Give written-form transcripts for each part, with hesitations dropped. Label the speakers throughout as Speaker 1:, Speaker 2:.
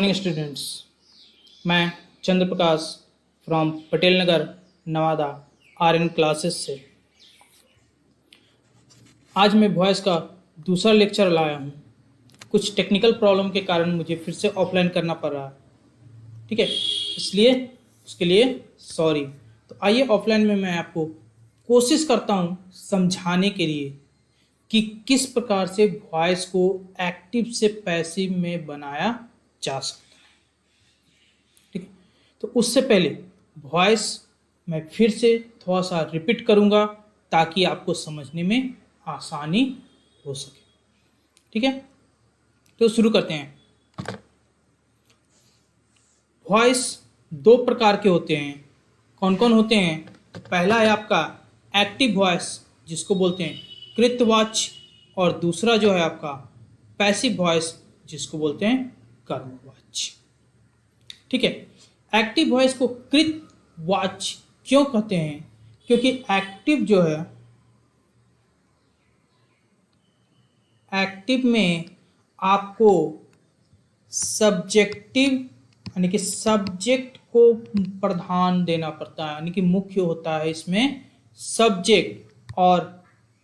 Speaker 1: Morning students, मैं Chandra Prakash from Patel Nagar Nawada Aryan classes से आज मैं वॉइस का दूसरा लेक्चर लाया हूँ। कुछ टेक्निकल प्रॉब्लम के कारण मुझे फिर से ऑफलाइन करना पड़ रहा है, ठीक है, इसलिए उसके लिए सॉरी। तो आइए ऑफलाइन में मैं आपको कोशिश करता हूँ समझाने के लिए कि किस प्रकार से वॉइस को एक्टिव से पैसिव में बनाया जा सकता है। ठीक है, तो उससे पहले वॉइस मैं फिर से थोड़ा सा रिपीट करूंगा ताकि आपको समझने में आसानी हो सके। ठीक है, तो शुरू करते हैं। वॉइस दो प्रकार के होते हैं। कौन कौन होते हैं? तो पहला है आपका एक्टिव वॉइस जिसको बोलते हैं कृतवाच्य, और दूसरा जो है आपका पैसिव वॉइस जिसको बोलते हैं कर्मवाच्य। ठीक है, एक्टिव वॉइस को कृतवाच्य क्यों कहते हैं? क्योंकि एक्टिव जो है, एक्टिव में आपको सब्जेक्टिव यानी कि सब्जेक्ट को प्रधान देना पड़ता है, यानी कि मुख्य होता है इसमें सब्जेक्ट, और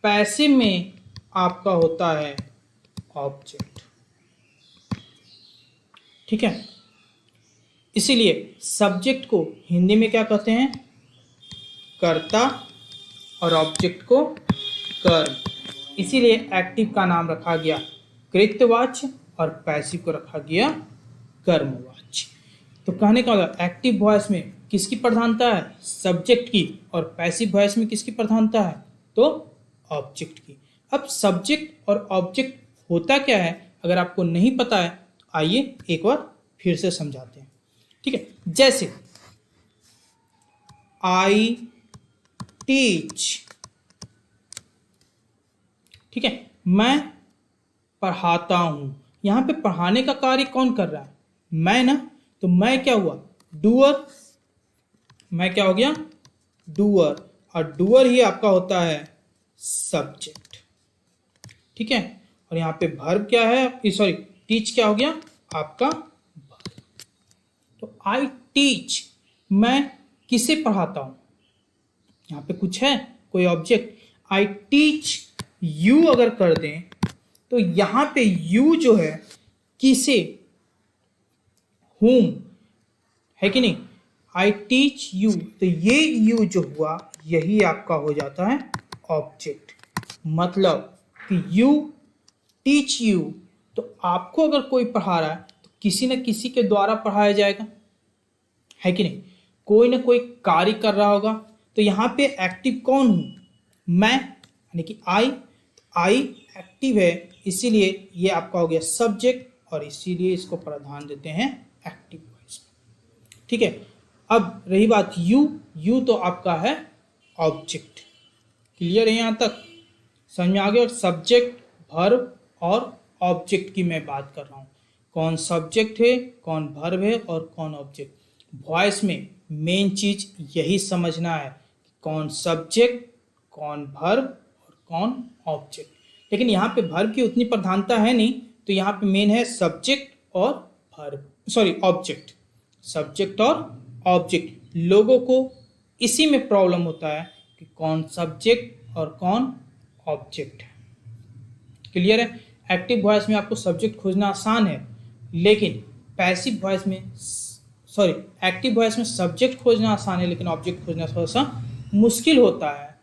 Speaker 1: पैसिव में आपका होता है ऑब्जेक्ट। ठीक है, इसीलिए सब्जेक्ट को हिंदी में क्या कहते हैं? कर्ता, और ऑब्जेक्ट को कर्म। इसीलिए एक्टिव का नाम रखा गया कृतवाच्य और पैसिव को रखा गया कर्मवाच्य। तो कहने का मतलब एक्टिव वॉइस में किसकी प्रधानता है? सब्जेक्ट की। और पैसिव वॉइस में किसकी प्रधानता है? तो ऑब्जेक्ट की। अब सब्जेक्ट और ऑब्जेक्ट होता क्या है अगर आपको नहीं पता है तो आइए एक बार फिर से समझाते हैं। ठीक है, जैसे आई टीच, ठीक है, मैं पढ़ाता हूं। यहां पे पढ़ाने का कार्य कौन कर रहा है? मैं ना। तो मैं क्या हुआ? डूअर। मैं क्या हो गया? डूअर। और डूअर ही आपका होता है सब्जेक्ट। ठीक है, और यहां पे वर्ब क्या है? सॉरी, टीच क्या हो गया आपका वर्ब। तो आई टीच, मैं किसे पढ़ाता हूं? यहां पे कुछ है, कोई ऑब्जेक्ट। आई टीच यू अगर कर दें तो यहां पे यू जो है किसे? हुम, है कि नहीं? आई टीच यू, तो ये यू जो हुआ यही आपका हो जाता है ऑब्जेक्ट। मतलब कि यू टीच यू, तो आपको अगर कोई पढ़ा रहा है तो किसी न किसी के द्वारा पढ़ाया जाएगा, है कि नहीं? कोई ना कोई कार्य कर रहा होगा। तो यहाँ पे एक्टिव कौन हूँ? मैं, यानी कि आई एक्टिव है, इसीलिए ये आपका हो गया सब्जेक्ट, और इसीलिए इसको प्रधान देते हैं एक्टिव वॉइस। ठीक है, अब रही बात यू तो आपका है ऑब्जेक्ट। क्लियर है यहाँ तक? समझ में आ गया? सब्जेक्ट, वर्ब और ऑब्जेक्ट की मैं बात कर रहा हूँ। कौन सब्जेक्ट है, कौन वर्ब है और कौन ऑब्जेक्ट। वॉइस में मेन चीज यही समझना है, कौन सब्जेक्ट, कौन वर्ब और कौन ऑब्जेक्ट। लेकिन यहाँ पे वर्ब की उतनी प्रधानता है नहीं, तो यहाँ पे मेन है सब्जेक्ट और वर्ब, सॉरी ऑब्जेक्ट। सब्जेक्ट और ऑब्जेक्ट, लोगों को इसी में प्रॉब्लम होता है कि कौन सब्जेक्ट और कौन ऑब्जेक्ट है। क्लियर है? एक्टिव वॉइस में आपको सब्जेक्ट खोजना आसान है, लेकिन पैसिव वॉइस में, सॉरी, एक्टिव वॉइस में सब्जेक्ट खोजना आसान है लेकिन ऑब्जेक्ट खोजना थोड़ा सा मुश्किल होता है।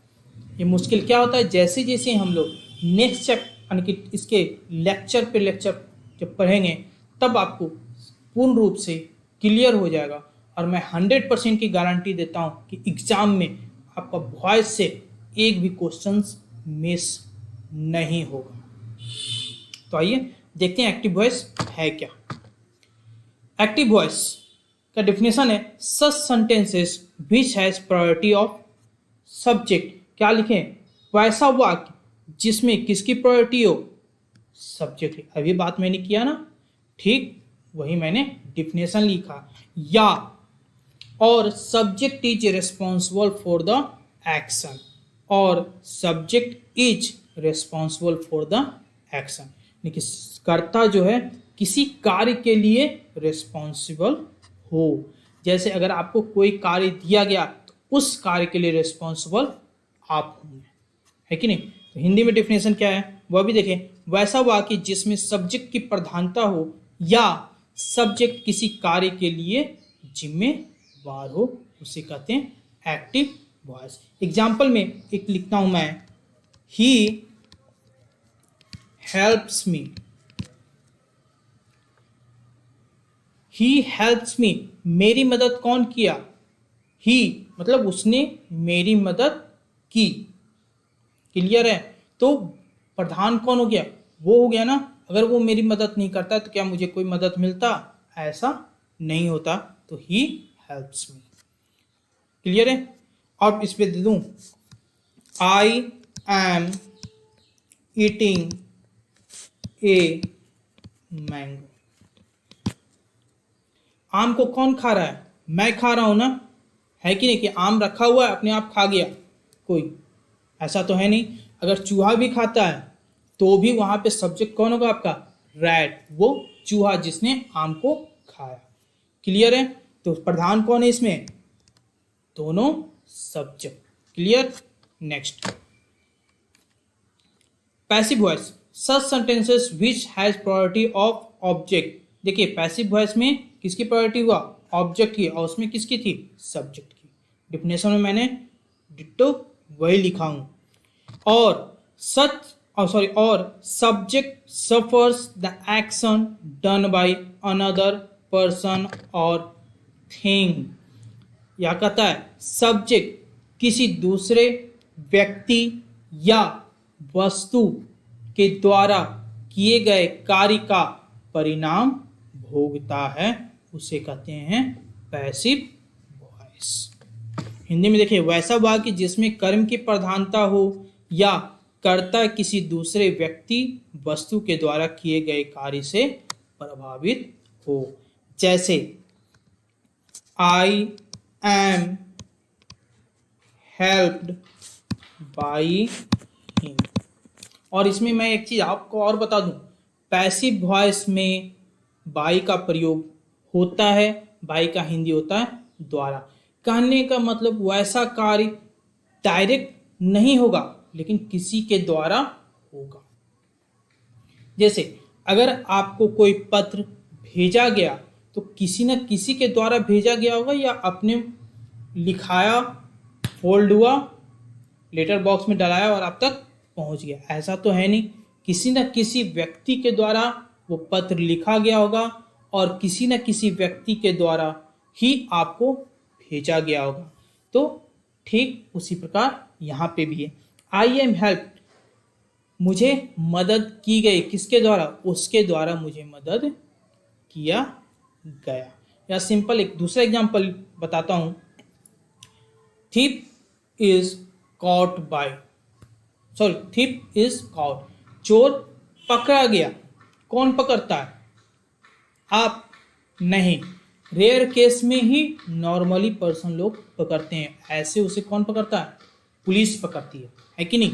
Speaker 1: ये मुश्किल क्या होता है? जैसे जैसे हम लोग नेक्स्ट यानी कि इसके लेक्चर पे लेक्चर जब पढ़ेंगे तब आपको पूर्ण रूप से क्लियर हो जाएगा, और मैं 100% की गारंटी देता हूँ कि एग्जाम में आपका वॉइस से एक भी क्वेश्चन मिस नहीं होगा। तो आइए देखते हैं एक्टिव वॉइस है क्या। एक्टिव वॉइस का डेफिनेशन है such sentences which has priority of subject. क्या लिखें? वैसा वाक्य जिसमें किसकी प्रायोरिटी हो? सब्जेक्ट की। अभी बात मैंने किया ना, ठीक वही मैंने डेफिनेशन लिखा। या और subject is responsible for the action, और subject is responsible for the action, यानी कि कर्ता जो है किसी कार्य के लिए रिस्पॉन्सिबल हो। जैसे अगर आपको कोई कार्य दिया गया तो उस कार्य के लिए रिस्पॉन्सिबल आप होंगे, है कि नहीं। तो हिंदी में डेफिनेशन क्या है वह भी देखें। वैसा वाक्य जिसमें सब्जेक्ट की प्रधानता हो या सब्जेक्ट किसी कार्य के लिए जिम्मेवार हो उसे कहते हैं एक्टिव वॉइस। एग्जाम्पल में एक लिखता हूं मैं, he helps me. He helps me, मेरी मदद कौन किया? ही मतलब उसने मेरी मदद की। क्लियर है। तो प्रधान कौन हो गया? वो हो गया ना। अगर वो मेरी मदद नहीं करता तो क्या मुझे कोई मदद मिलता? ऐसा नहीं होता। तो ही हेल्प्स मी। क्लियर है। और इस पे दे दूं, I am eating a mango. आम को कौन खा रहा है? मैं खा रहा हूं ना, है कि नहीं। कि आम रखा हुआ है अपने आप खा गया कोई? ऐसा तो है नहीं। अगर चूहा भी खाता है तो भी वहां पे सब्जेक्ट कौन होगा आपका? रैट, वो चूहा जिसने आम को खाया। क्लियर है। तो प्रधान कौन है इसमें? दोनों subject. Clear. Next, passive voice, such sentences which has priority of object. देखिए पैसिव वॉइस में किसकी प्रायोरिटी हुआ? ऑब्जेक्ट की। और उसमें किसकी थी? सब्जेक्ट की। डिफिनेशन में मैंने डिट्टो वही लिखा हूं। और subject suffers the action done by another person और थिंग। या कहता है सब्जेक्ट किसी दूसरे व्यक्ति या वस्तु के द्वारा किए गए कार्य का परिणाम भोगता है, उसे कहते हैं पैसिव वॉइस। हिंदी में देखिए, वैसा वाक्य जिसमें कर्म की प्रधानता हो या कर्ता किसी दूसरे व्यक्ति वस्तु के द्वारा किए गए कार्य से प्रभावित हो। जैसे I am helped by him. और इसमें मैं एक चीज आपको और बता दूं, पैसिव वॉइस में बाई का प्रयोग होता है। बाई का हिंदी होता है द्वारा। कहने का मतलब वैसा कार्य डायरेक्ट नहीं होगा लेकिन किसी के द्वारा होगा। जैसे अगर आपको कोई पत्र भेजा गया तो किसी न किसी के द्वारा भेजा गया होगा, या अपने लिखाया, फोल्ड हुआ, लेटर बॉक्स में डलाया और आप तक पहुंच गया। ऐसा तो है नहीं। किसी न किसी व्यक्ति के द्वारा वो पत्र लिखा गया होगा और किसी न किसी व्यक्ति के द्वारा ही आपको भेजा गया होगा। तो ठीक उसी प्रकार यहाँ पे भी है। आई एम हेल्प, मुझे मदद की गई। किसके द्वारा? उसके द्वारा मुझे मदद किया गया। या सिंपल एक दूसरा एग्जांपल बताता हूं, thief is caught by, thief is caught, चोर पकड़ा गया। कौन पकड़ता है? आप नहीं। रेयर केस में ही नॉर्मली पर्सन लोग पकड़ते हैं। ऐसे उसे कौन पकड़ता है? पुलिस पकड़ती है कि नहीं।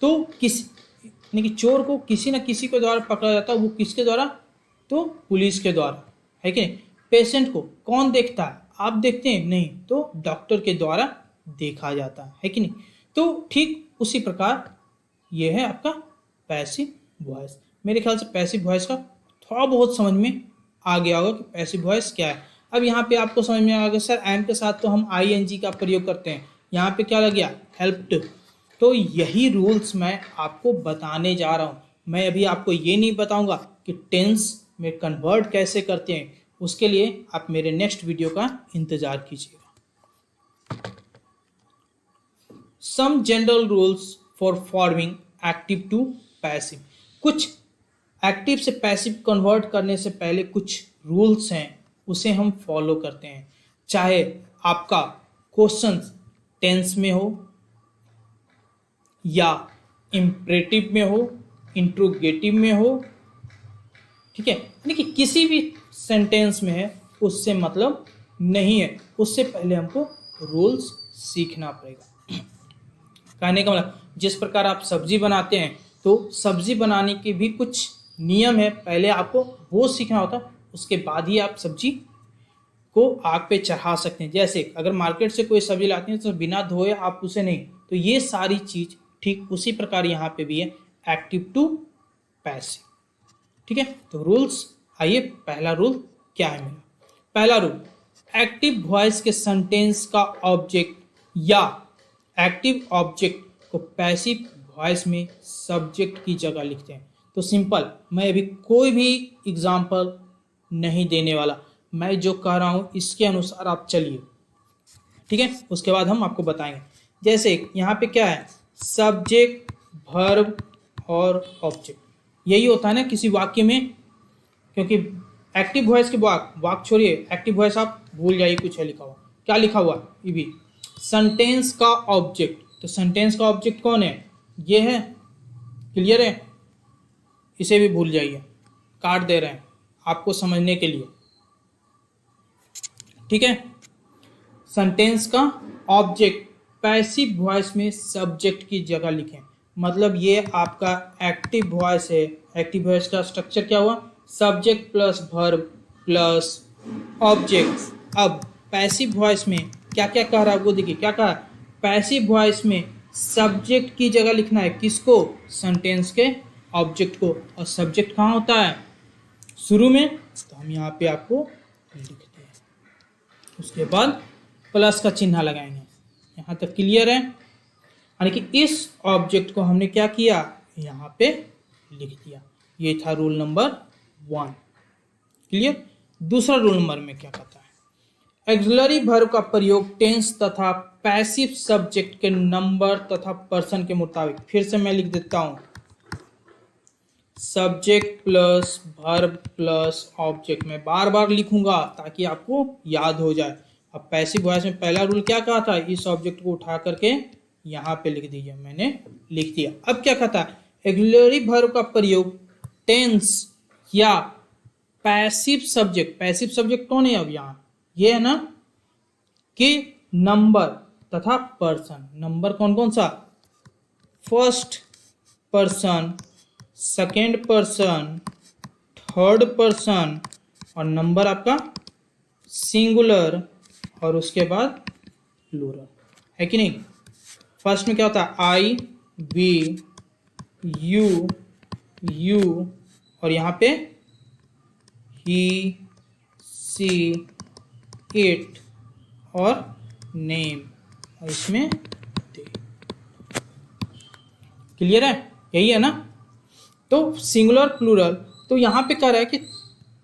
Speaker 1: तो यानी कि चोर को किसी न किसी के द्वारा पकड़ा जाता है। वो किसके द्वारा? तो पुलिस के द्वारा, है कि नहीं। पेशेंट को कौन देखता है? आप देखते हैं? नहीं। तो डॉक्टर के द्वारा देखा जाता है कि नहीं। तो ठीक उसी प्रकार ये है आपका पैसिव वॉइस। मेरे ख्याल से पैसिव वॉइस का थोड़ा बहुत समझ में आ गया होगा कि पैसिव वॉइस क्या है। अब यहाँ पे आपको समझ में आ गया सर एम के साथ तो हम ING का प्रयोग करते हैं। यहाँ पे क्या लग गया? हेल्प्ड। तो यही रूल्स मैं आपको बताने जा रहा हूँ। मैं अभी आपको ये नहीं बताऊंगा कि टेंस में कन्वर्ट कैसे करते हैं। उसके लिए आप मेरे नेक्स्ट वीडियो का इंतजार कीजिएगा। Some general rules for forming active to passive. कुछ एक्टिव से पैसिव कन्वर्ट करने से पहले कुछ रूल्स हैं, उसे हम फॉलो करते हैं। चाहे आपका क्वेश्चन टेंस में हो या इम्परेटिव में हो, इंट्रोगेटिव में हो, ठीक है। यानी कि किसी भी सेंटेंस में है उससे मतलब नहीं है। उससे पहले हमको रूल्स सीखना पड़ेगा। कहने का मतलब जिस प्रकार आप सब्जी बनाते हैं तो सब्जी बनाने के भी कुछ नियम है, पहले आपको वो सीखना होता है, उसके बाद ही आप सब्जी को आग पे चढ़ा सकते हैं। जैसे अगर मार्केट से कोई सब्जी लाते हैं तो बिना धोए आप उसे नहीं, तो ये सारी चीज ठीक उसी प्रकार यहाँ पे भी है, एक्टिव टू पैसिव। ठीक है, तो रूल्स, आइए पहला रूल क्या है मेरा। पहला रूल, एक्टिव वॉइस के सेंटेंस का ऑब्जेक्ट या एक्टिव ऑब्जेक्ट को पैसिव वॉइस में सब्जेक्ट की जगह लिखते हैं। तो सिंपल, मैं अभी कोई भी एग्जाम्पल नहीं देने वाला, मैं जो कह रहा हूँ इसके अनुसार आप चलिए। ठीक है, उसके बाद हम आपको बताएंगे। जैसे यहाँ पे क्या है, सब्जेक्ट, वर्ब और ऑब्जेक्ट, यही होता है ना किसी वाक्य में। क्योंकि एक्टिव वॉइस के वाक्य छोड़िए, एक्टिव वॉइस आप भूल जाइए, कुछ है लिखा हुआ, क्या लिखा हुआ ये भी, सेंटेंस का ऑब्जेक्ट। तो सेंटेंस का ऑब्जेक्ट कौन है, ये है, क्लियर है, इसे भी भूल जाइए, काट दे रहे हैं आपको समझने के लिए। ठीक है, सेंटेंस का ऑब्जेक्ट पैसिव वॉइस में सब्जेक्ट की जगह लिखें। मतलब ये आपका एक्टिव वॉइस है। एक्टिव वॉइस का स्ट्रक्चर क्या हुआ, subject plus verb plus object. अब पैसिव वॉइस में क्या क्या कह रहा है वो देखिए, क्या कहा, पैसिव वॉइस में सब्जेक्ट की जगह लिखना है, किसको, सेंटेंस के ऑब्जेक्ट को। और सब्जेक्ट कहाँ होता है, शुरू में, तो हम यहाँ पे आपको लिखते हैं, उसके बाद प्लस का चिन्ह लगाएंगे। यहाँ तक क्लियर है, यानी कि इस ऑब्जेक्ट को हमने क्या किया, यहाँ पे लिख दिया। ये था रूल नंबर 1, क्लियर। दूसरा रूल नंबर में क्या कहता है, एक्सिलरी वर्ब का प्रयोग टेंस तथा पैसिव सब्जेक्ट के नंबर तथा पर्सन के मुताबिक। फिर से मैं लिख देता हूँ, subject plus verb plus object. मैं बार बार लिखूंगा ताकि आपको याद हो जाए। अब पैसिव वॉइस में पहला रूल क्या कहा था, इस ऑब्जेक्ट को उठा करके यहाँ पे लिख दीजिए, मैंने लिख दिया। अब क्या कहता है, एक्सिलरी वर्ब का प्रयोग टेंस या पैसिव सब्जेक्ट, पैसिव सब्जेक्ट कौन है अब यहाँ, ये है ना, कि नंबर तथा पर्सन। नंबर कौन कौन सा, first person, second person, third person, और नंबर आपका सिंगुलर, और उसके बाद प्लूरल, है कि नहीं। फर्स्ट में क्या होता है, आई, वी, यू, और यहाँ पे ही, सी, इट और नेम, और इसमें दे। क्लियर है, यही है ना। तो सिंगुलर प्लूरल, तो यहाँ पे कह रहा है कि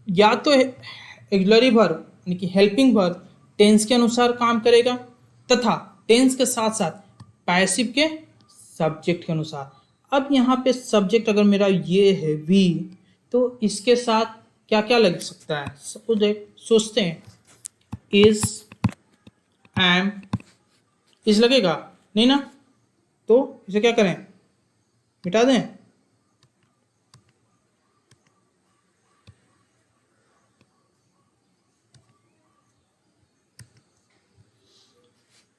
Speaker 1: या तो एक्सिलरी वर्ब यानी कि हेल्पिंग वर्ब टेंस के अनुसार काम करेगा, तथा टेंस के साथ साथ पैसिव के सब्जेक्ट के अनुसार। अब यहाँ पे सब्जेक्ट अगर मेरा ये है वी, तो इसके साथ क्या क्या लग सकता है, सोचते हैं, इज, एम, इस लगेगा नहीं ना, तो इसे क्या करें, मिटा दें।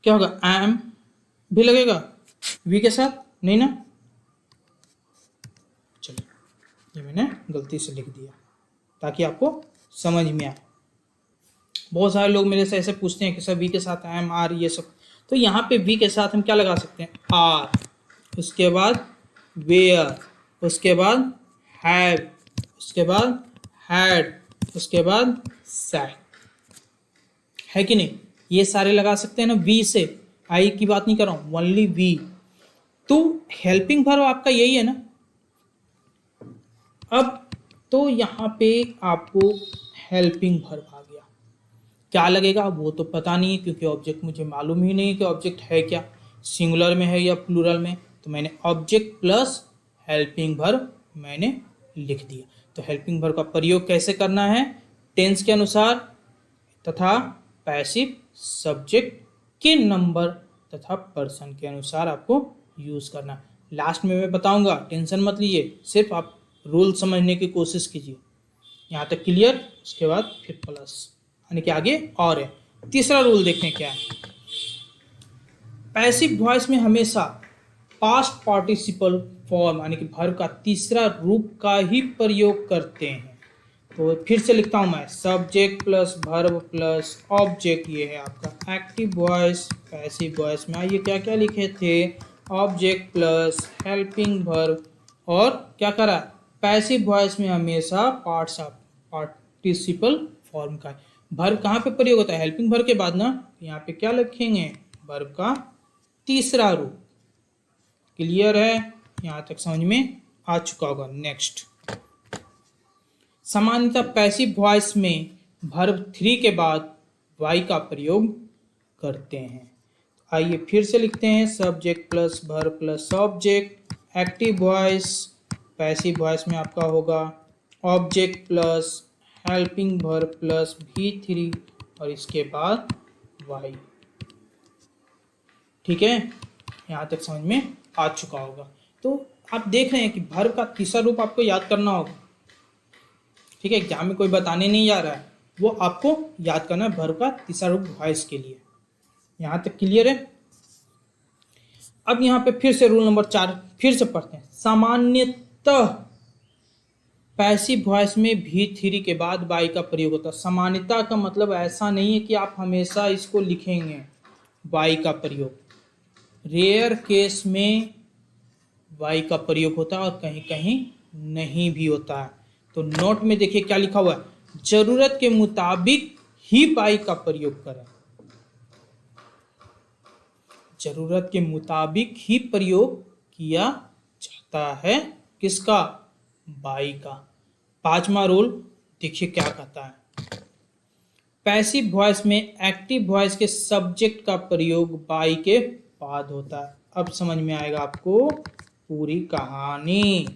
Speaker 1: क्या होगा, एम भी लगेगा वी के साथ, नहीं ना। चलिए, ये मैंने गलती से लिख दिया ताकि आपको समझ में आए। बहुत सारे लोग मेरे से ऐसे पूछते हैं कि सर वी के साथ एम, आर, ये सब, तो यहाँ पे वी के साथ हम क्या लगा सकते हैं, आर, उसके बाद वेयर, उसके बाद हैव, उसके बाद हैड, उसके बाद सैड, है कि नहीं। ये सारे लगा सकते हैं ना वी से, आई की बात नहीं कर रहा हूं, ओनली वी। तो हेल्पिंग वर्ब आपका यही है ना। अब तो यहाँ पे आपको हेल्पिंग वर्ब आ गया, क्या लगेगा वो तो पता नहीं है, क्योंकि ऑब्जेक्ट मुझे मालूम ही नहीं है कि ऑब्जेक्ट है क्या, सिंगुलर में है या प्लूरल में। तो मैंने ऑब्जेक्ट प्लस हेल्पिंग वर्ब मैंने लिख दिया। तो हेल्पिंग वर्ब का प्रयोग कैसे करना है, टेंस के अनुसार तथा पैसिव सब्जेक्ट के नंबर तथा पर्सन के अनुसार आपको यूज करना। लास्ट में मैं बताऊंगा, टेंशन मत लीजिए, सिर्फ आप रूल समझने की कोशिश कीजिए। यहाँ तक क्लियर, उसके बाद फिर प्लस, यानी कि आगे और है। तीसरा रूल देखते हैं क्या है, पैसिव वॉइस में हमेशा पास्ट पार्टिसिपल फॉर्म यानी कि वर्ब का तीसरा रूप का ही प्रयोग करते हैं। तो फिर से लिखता हूं मैं, subject plus verb plus object, ये है आपका एक्टिव वॉइस। पैसिव वॉइस में आइए क्या क्या लिखे थे, ऑब्जेक्ट प्लस हेल्पिंग वर्ब, और क्या करा, पैसिव वॉइस में हमेशा पार्ट्स ऑफ पार्टिसिपल फॉर्म का है। वर्ब कहाँ पे प्रयोग होता है, हेल्पिंग वर्ब के बाद ना, यहाँ पे क्या लिखेंगे, वर्ब का तीसरा रूप। क्लियर है, यहाँ तक समझ में आ चुका होगा। नेक्स्ट, सामान्यतः पैसिव वॉइस में वर्ब 3 के बाद वाई का प्रयोग करते हैं। आइए फिर से लिखते हैं, subject plus verb plus object. Active voice, passive voice में आपका होगा object plus helping verb plus V3 और इसके बाद वाई। ठीक है, यहाँ तक समझ में आ चुका होगा। तो आप देख रहे हैं कि वर्ब का तीसरा रूप आपको याद करना होगा। ठीक है, एग्जाम में कोई बताने नहीं जा रहा है, वो आपको याद करना है वर्ब का तीसरा रूप वॉइस के लिए। यहाँ तक क्लियर है। अब यहाँ पे फिर से रूल नंबर 4 फिर से पढ़ते हैं। सामान्यतः पैसिव वॉइस में V3 के बाद वाई का प्रयोग होता है। सामान्यता का मतलब ऐसा नहीं है कि आप हमेशा इसको लिखेंगे वाई का प्रयोग, रेयर केस में वाई का प्रयोग होता है और कहीं कहीं नहीं भी होता है। तो नोट में देखिए क्या लिखा हुआ है, जरूरत के मुताबिक ही वाई का प्रयोग करें। जरूरत के मुताबिक ही प्रयोग किया जाता है, किसका, वाई का। 5वां रूल देखिए क्या कहता है, पैसिव वॉइस में एक्टिव वॉइस के सब्जेक्ट का प्रयोग वाई के बाद होता है। अब समझ में आएगा आपको पूरी कहानी।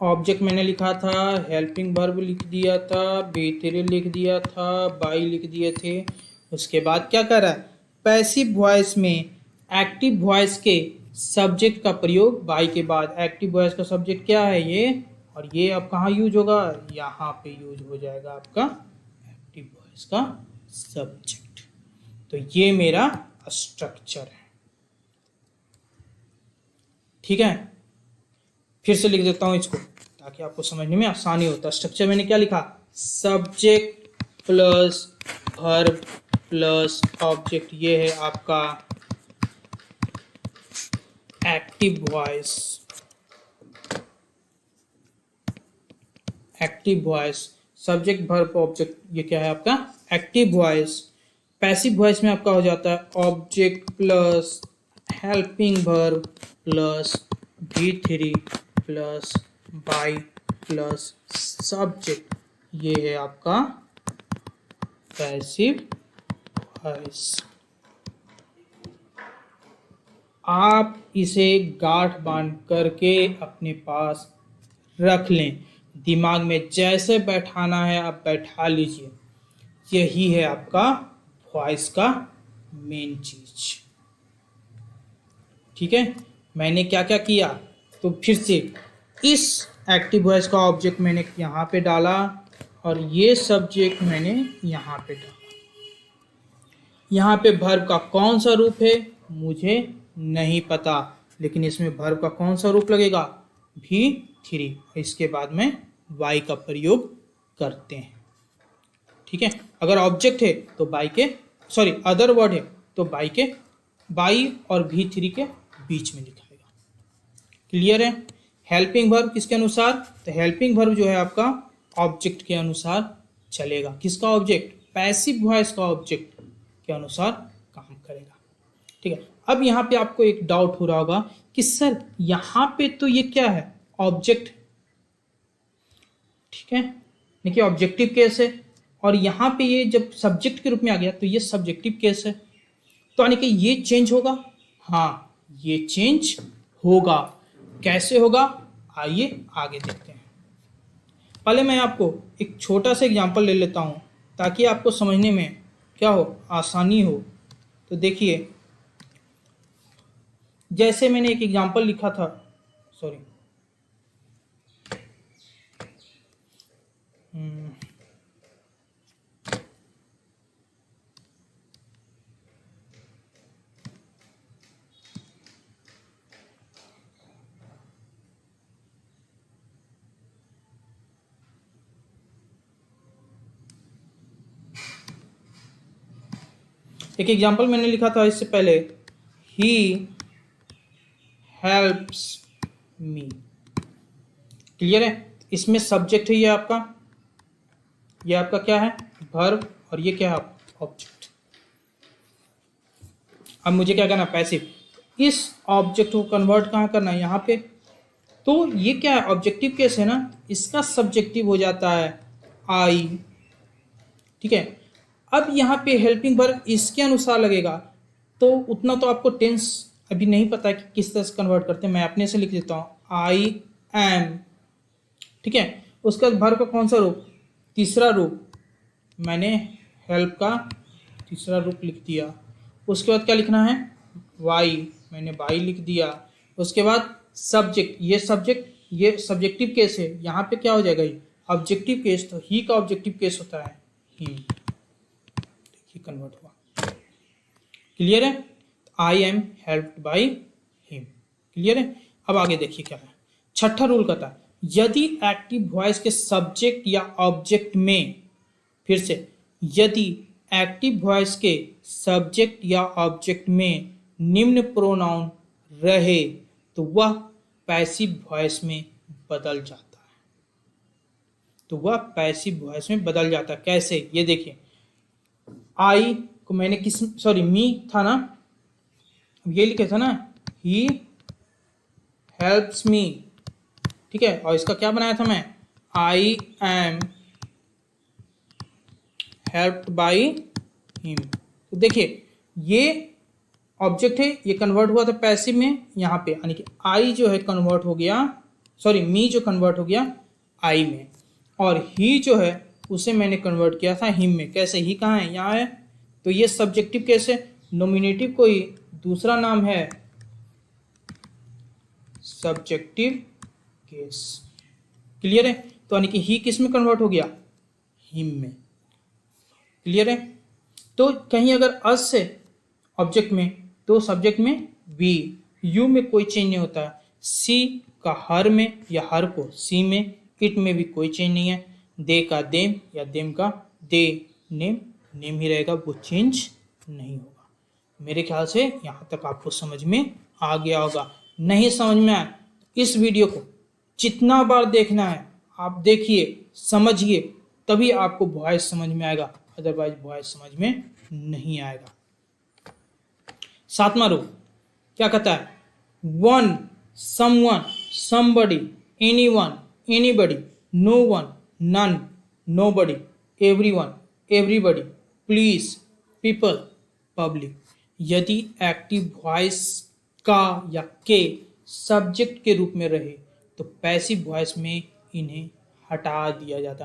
Speaker 1: ऑब्जेक्ट मैंने लिखा था, हेल्पिंग वर्ब लिख दिया था, V3 लिख दिया था, वाई लिख दिए थे। उसके बाद क्या कर रहा है, पैसिव वॉइस में एक्टिव वॉइस के सब्जेक्ट का प्रयोग वाई के बाद। एक्टिव वॉइस का सब्जेक्ट क्या है, ये, और ये अब कहाँ यूज होगा, यहाँ पे यूज हो जाएगा आपका एक्टिव वॉइस का सब्जेक्ट। तो ये मेरा स्ट्रक्चर है। ठीक है, फिर से लिख देता हूं इसको ताकि आपको समझने में आसानी होता है। स्ट्रक्चर मैंने क्या लिखा, subject plus verb plus object, ये है आपका active voice. Active voice, subject verb object, ये क्या है आपका एक्टिव वॉइस। पैसिव वॉइस में आपका हो जाता है object plus helping verb plus V3 plus by plus subject, ये है आपका पैसिव वॉइस। आप इसे गांठ बांध करके अपने पास रख लें, दिमाग में जैसे बैठाना है आप बैठा लीजिए। यही है आपका वॉइस का मेन चीज। ठीक है, मैंने क्या क्या किया, तो फिर से इस एक्टिव वॉइस का ऑब्जेक्ट मैंने यहाँ पे डाला और ये सब्जेक्ट मैंने यहाँ पे डाला। यहाँ पे वर्ब का कौन सा रूप है मुझे नहीं पता, लेकिन इसमें वर्ब का कौन सा रूप लगेगा, V3। इसके बाद में वाई का प्रयोग करते हैं। ठीक है, अगर ऑब्जेक्ट है तो बाई के, सॉरी अदर वर्ड है तो बाई के, बाई और V3 के बीच में लिखाएगा। क्लियर है। हेल्पिंग वर्ब किसके अनुसार, तो हेल्पिंग वर्ब जो है आपका ऑब्जेक्ट के अनुसार चलेगा। किसका ऑब्जेक्ट, पैसिव वॉइस का ऑब्जेक्ट के अनुसार काम करेगा। ठीक है, अब यहाँ पे आपको एक डाउट हो रहा होगा कि सर यहाँ पे तो ये क्या है, ऑब्जेक्ट। ठीक है, देखिए ऑब्जेक्टिव केस है और यहाँ पे ये जब सब्जेक्ट के रूप में आ गया तो ये सब्जेक्टिव केस है, तो यानी कि ये चेंज होगा। हाँ, ये चेंज होगा। कैसे होगा, आइए आगे देखते हैं। पहले मैं आपको एक छोटा सा एग्जांपल ले लेता हूँ ताकि आपको समझने में क्या हो, आसानी हो। तो देखिए, जैसे मैंने एक एग्जांपल लिखा था, सॉरी, एक एग्जांपल मैंने लिखा था इससे पहले, ही हेल्प्स मी। क्लियर है? इसमें सब्जेक्ट है ये आपका क्या है, वर्ब, और ये क्या है, ऑब्जेक्ट। अब मुझे क्या करना, पैसिव। इस ऑब्जेक्ट को कन्वर्ट कहाँ करना है, यहाँ पे। तो ये क्या है, ऑब्जेक्टिव केस है ना, इसका सब्जेक्टिव हो जाता है आई। ठीक है, अब यहाँ पे हेल्पिंग वर्ब इसके अनुसार लगेगा, तो उतना तो आपको टेंस अभी नहीं पता है कि किस तरह से कन्वर्ट करते हैं। मैं अपने से लिख देता हूँ, आई एम। ठीक है, उसका वर्ब का कौन सा रूप, तीसरा रूप, मैंने हेल्प का तीसरा रूप लिख दिया। उसके बाद क्या लिखना है, वाई, मैंने वाई लिख दिया। उसके बाद सब्जेक्ट, ये सब्जेक्टिव केस है, यहाँ पे क्या हो जाएगा, ये ऑब्जेक्टिव केस, तो ही का ऑब्जेक्टिव केस होता है हिम। देखिए कन्वर्ट हुआ। क्लियर है? I am helped by him. Clear है? अब आगे देखिए क्या है, छठा रूल कहता है, यदि एक्टिव वॉइस के सब्जेक्ट या ऑब्जेक्ट में, फिर से, यदि एक्टिव वॉइस के सब्जेक्ट या ऑब्जेक्ट में निम्न प्रोनाउन रहे तो वह पैसिव वॉइस में बदल जाता है। तो वह पैसिव वॉइस में बदल जाता है। कैसे, ये देखिए, आई को मैंने मी था ना, ये लिखे था ना, ही हेल्प्स मी। ठीक है, और इसका क्या बनाया था मैं, I am helped by him. तो देखिए, ये ऑब्जेक्ट है, ये कन्वर्ट हुआ था पैसिव में यहाँ पे, यानी कि आई जो है कन्वर्ट हो गया, मी जो कन्वर्ट हो गया आई में, और ही जो है उसे मैंने कन्वर्ट किया था हिम में। कैसे, ही कहाँ है, यहाँ है, तो ये सब्जेक्टिव केस है। नोमिनेटिव कोई दूसरा नाम है सब्जेक्टिव केस। क्लियर है? तो यानी कि ही किस में कन्वर्ट हो गया, हिम में। क्लियर है? तो कहीं अगर अस से ऑब्जेक्ट में, तो सब्जेक्ट में वी, यू में कोई चेंज नहीं होता है, सी का हर में या हर को सी में, इट में भी कोई चेंज नहीं है, दे का देम या देम का दे, नेम नेम ही रहेगा, वो चेंज नहीं होगा। मेरे ख्याल से यहाँ तक आपको समझ में आ गया होगा। नहीं समझ में आया, इस वीडियो को जितना बार देखना है आप देखिए, समझिए, तभी आपको वॉइस समझ में आएगा, अदरवाइज वॉइस समझ में नहीं आएगा। सातवां रूल क्या कहता है, one, someone, somebody, anyone, anybody, no one, none, nobody, everyone, everybody, police, people, public. यदि एक्टिव वॉइस का या के सब्जेक्ट के रूप में रहे तो पैसिव वॉइस में इन्हें हटा दिया जाता।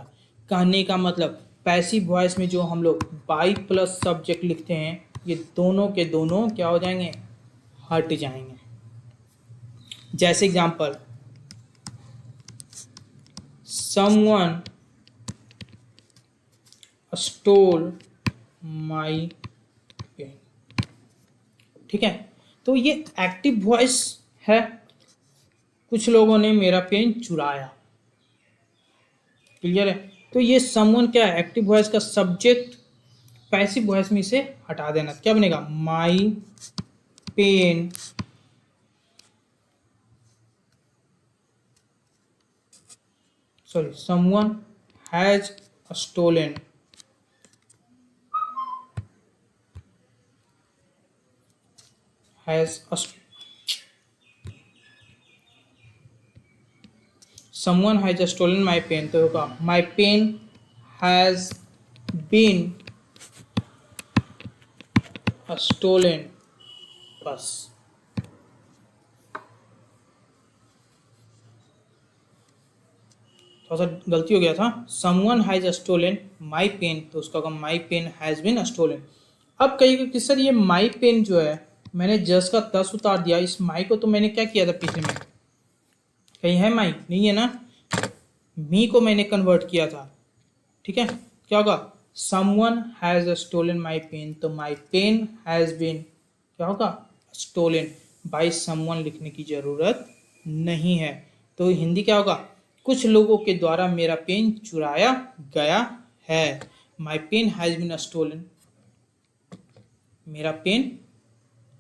Speaker 1: कहने का मतलब, पैसिव वॉइस में जो हम लोग बाई प्लस सब्जेक्ट लिखते हैं, ये दोनों के दोनों क्या हो जाएंगे, हट जाएंगे। जैसे example, someone stole my pen. ठीक है, तो ये एक्टिव वॉइस है, कुछ लोगों ने मेरा पेन चुराया। क्लियर है? तो ये समवन क्या है, एक्टिव वॉइस का सब्जेक्ट, पैसिव वॉइस में इसे हटा देना, क्या बनेगा, my pen someone has stolen someone has stolen my pen, तो होगा my pen has been stolen। बस, थोड़ा सा गलती हो गया था, someone has stolen my pen, तो उसका होगा my pen has been stolen। अब कहीं कि सर ये my pen जो है, मैंने जस का तस उतार दिया, इस माई को तो मैंने क्या किया था पिछले में, कहीं है माई, नहीं है ना, मी को मैंने कन्वर्ट किया था। ठीक है, क्या होगा, someone has stolen my pen, तो my pen has been क्या होगा, stolen by someone लिखने की जरूरत नहीं है। तो हिंदी क्या होगा, कुछ लोगों के द्वारा मेरा पेन चुराया गया है। My pen has been stolen मेरा पेन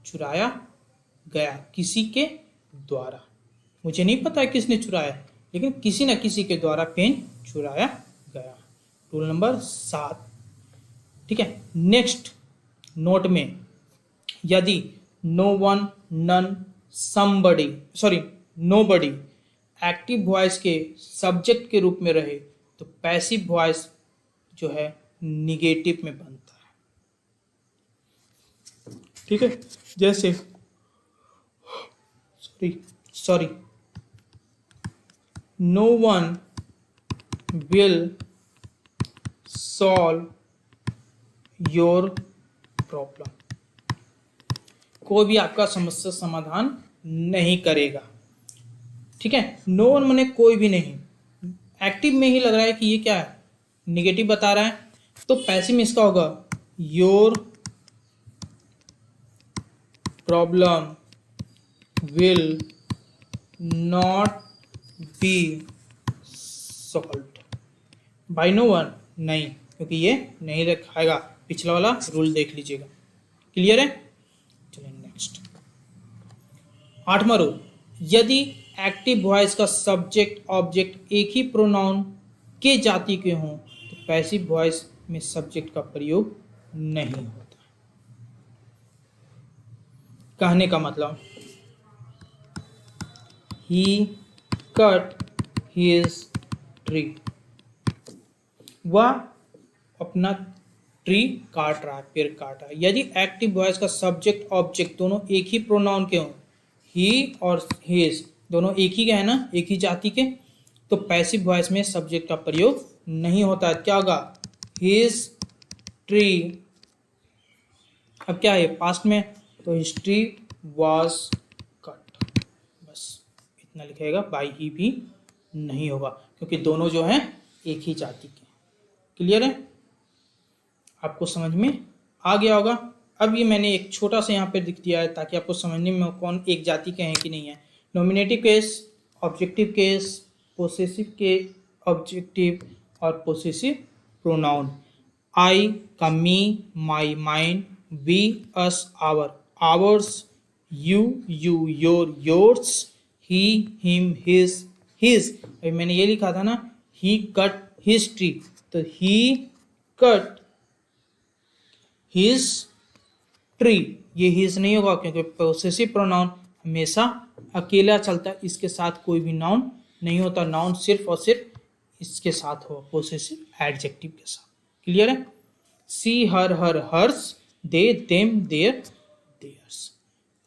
Speaker 1: चुराया गया किसी के द्वारा। मुझे नहीं पता है किसने चुराया, लेकिन किसी न किसी के द्वारा पेन चुराया गया। Rule number 7। ठीक है। नेक्स्ट नोट में यदि no one, none, somebody, sorry nobody active voice के सब्जेक्ट के रूप में रहे तो पैसिव वॉइस जो है निगेटिव में बनता है। ठीक है। जैसे sorry no one will solve your problem, कोई भी आपका समस्या समाधान नहीं करेगा। ठीक है। नो वन माने कोई भी नहीं, एक्टिव में ही लग रहा है कि ये क्या है, निगेटिव बता रहा है, तो पैसिव में इसका होगा your problem will not be solved by no one, नहीं, क्योंकि ये नहीं रखाएगा। पिछला वाला रूल देख लीजिएगा। क्लियर है। चलिए नेक्स्ट 8वां रूल, यदि एक्टिव वॉइस का सब्जेक्ट ऑब्जेक्ट एक ही प्रोनाउन के जाति के हों तो पैसिव वॉइस में सब्जेक्ट का प्रयोग नहीं होता। कहने का मतलब, ही कट हिज ट्री, वह अपना ट्री काट रहा है, पेड़ काट रहा है। यदि एक्टिव वॉइस का सब्जेक्ट ऑब्जेक्ट दोनों एक ही प्रोनाउन के हों, ही और हिज दोनों एक ही के हैं ना, एक ही जाति के, तो पैसिव वॉइस में सब्जेक्ट का प्रयोग नहीं होता है। क्या होगा, हिज ट्री, अब क्या है पास्ट में, तो हिज ट्री वॉज कट, बस इतना लिखेगा, बाई ही भी नहीं होगा क्योंकि दोनों जो हैं एक ही जाति के। क्लियर है। आपको समझ में आ गया होगा। अब ये मैंने एक छोटा सा यहाँ पे लिख दिया है ताकि आपको समझने में कौन एक जाति के हैं कि नहीं है। Nominative case, objective case, possessive के ऑब्जेक्टिव और पोसेसिव प्रोनाउन। आई का me, my, mine, we, us, our, ours, you, you, your, yours, he, him, his. अभी मैंने ये लिखा था ना, ही कट हिज ट्री, तो ही कट हिज ट्री, ये हिज नहीं होगा क्योंकि पोसेसिव प्रोनाउन हमेशा अकेला चलता है, इसके साथ कोई भी नाउन नहीं होता। नाउन सिर्फ और सिर्फ इसके साथ हो, पोसेसिव एडजेक्टिव के साथ। क्लियर है। She, her, hers, they, them, their, theirs.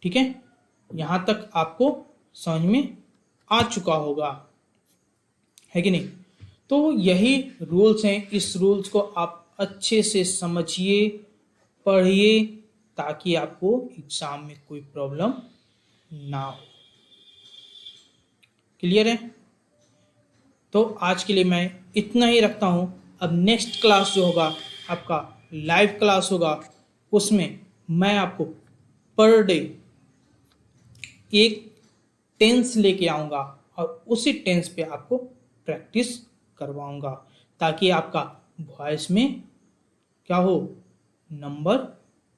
Speaker 1: ठीक है। यहां तक आपको समझ में आ चुका होगा, है कि नहीं। तो यही रूल्स हैं। इस रूल्स को आप अच्छे से समझिए, पढ़िए, ताकि आपको एग्जाम में कोई प्रॉब्लम ना हो। क्लियर है। तो आज के लिए मैं इतना ही रखता हूं। अब नेक्स्ट क्लास जो होगा आपका लाइव क्लास होगा, उसमें मैं आपको पर डे एक टेंस लेके आऊँगा और उसी टेंस पे आपको प्रैक्टिस करवाऊँगा ताकि आपका वॉइस में क्या हो, नंबर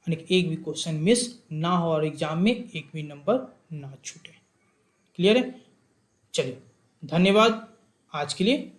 Speaker 1: यानी एक भी क्वेश्चन मिस ना हो और एग्जाम में एक भी नंबर ना छूटे। क्लियर है। चलिए, धन्यवाद आज के लिए।